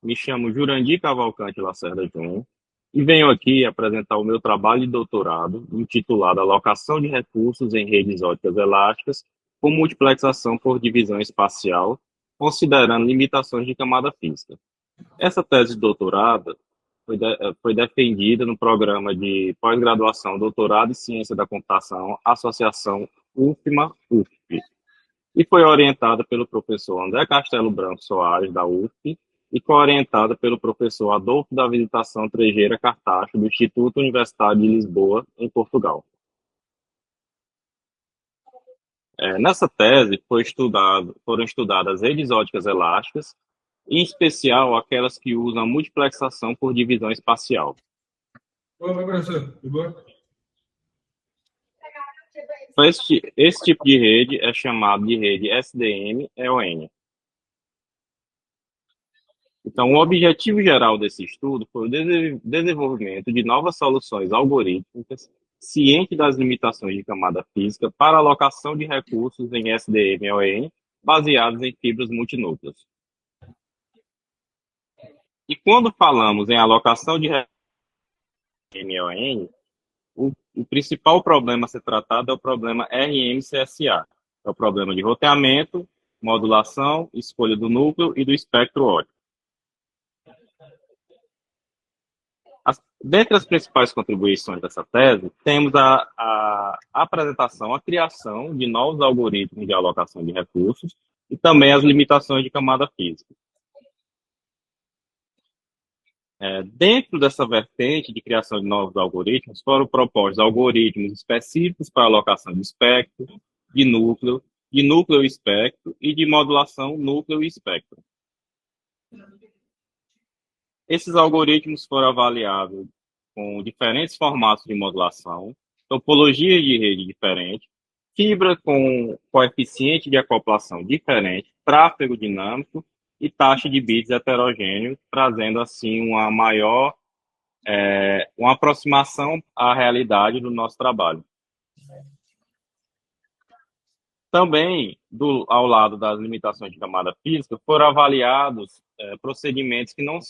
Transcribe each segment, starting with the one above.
Me chamo Jurandir Cavalcante Lacerda Júnior e venho aqui apresentar o meu trabalho de doutorado intitulado Alocação de Recursos em Redes Óticas Elásticas com Multiplexação por Divisão Espacial, considerando limitações de camada física. Essa tese de doutorado foi defendida no programa de pós-graduação Doutorado em Ciência da Computação, Associação UFMA-UFP, e foi orientada pelo professor André Castelo Branco Soares, da UFP, e co-orientada pelo professor Adolfo da Visitação Trejeira Cartacho, do Instituto Universitário de Lisboa, em Portugal. Nessa tese foram estudadas redes óticas elásticas, em especial aquelas que usam multiplexação por divisão espacial. Oi, professor, tudo bom? Esse tipo de rede é chamado de rede SDM-EON. Então, o objetivo geral desse estudo foi o desenvolvimento de novas soluções algorítmicas cientes das limitações de camada física para alocação de recursos em SDM-ON baseados em fibras multinúcleas. E quando falamos em alocação de recursos em SDM-ON, o principal problema a ser tratado é o problema RMCSA, é o problema de roteamento, modulação, escolha do núcleo e do espectro óptico. Dentre as principais contribuições dessa tese, temos a apresentação, a criação de novos algoritmos de alocação de recursos e também as limitações de camada física. Dentro dessa vertente de criação de novos algoritmos, foram propostos algoritmos específicos para alocação de espectro, de núcleo e espectro e de modulação núcleo e espectro. Esses algoritmos foram avaliados com diferentes formatos de modulação, topologias de rede diferentes, fibra com coeficiente de acoplação diferente, tráfego dinâmico e taxa de bits heterogêneo, trazendo assim uma aproximação à realidade do nosso trabalho. Também, ao lado das limitações de camada física, foram avaliados procedimentos que não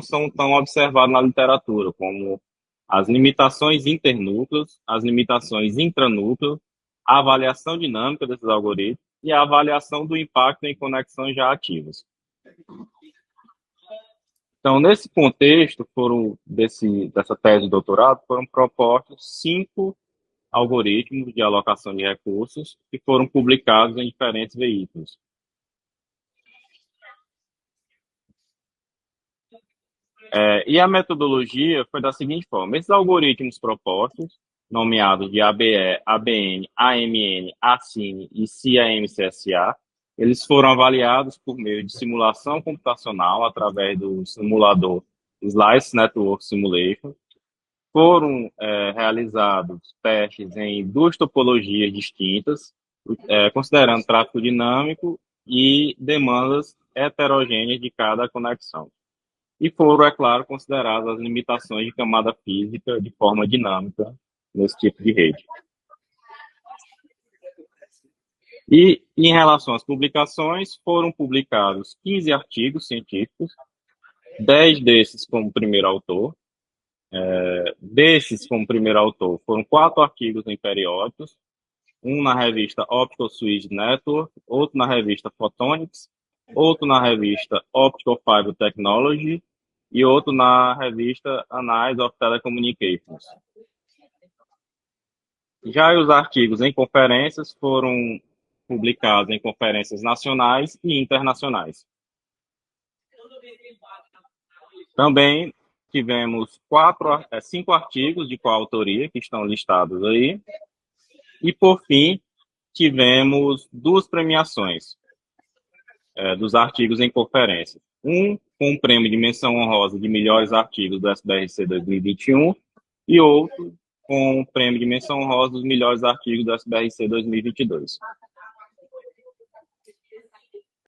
são tão observados na literatura, como as limitações internúcleos, as limitações intranúcleo, a avaliação dinâmica desses algoritmos e a avaliação do impacto em conexões já ativas. Então, nesse contexto, dessa tese de doutorado, foram propostos 5 algoritmos de alocação de recursos que foram publicados em diferentes veículos. E a metodologia foi da seguinte forma: esses algoritmos propostos, nomeados de ABE, ABN, AMN, ACINE e CAMCSA, eles foram avaliados por meio de simulação computacional através do simulador Slice Network Simulation. Foram realizados testes em 2 topologias distintas, considerando tráfego dinâmico e demandas heterogêneas de cada conexão. E foram, é claro, consideradas as limitações de camada física de forma dinâmica nesse tipo de rede. E, em relação às publicações, foram publicados 15 artigos científicos, 10 desses como primeiro autor. Desses, como primeiro autor, foram 4 artigos em periódicos, um na revista Optical Switch Network, outro na revista Photonics, outro na revista Optical Fiber Technology e outro na revista Annals of Telecommunications. Já os artigos em conferências foram publicados em conferências nacionais e internacionais. Também tivemos 5 artigos de coautoria que estão listados aí. E, por fim, tivemos 2 premiações dos artigos em conferência. Um com o prêmio de menção honrosa de melhores artigos do SBRC 2021 e outro com o prêmio de menção honrosa dos melhores artigos do SBRC 2022.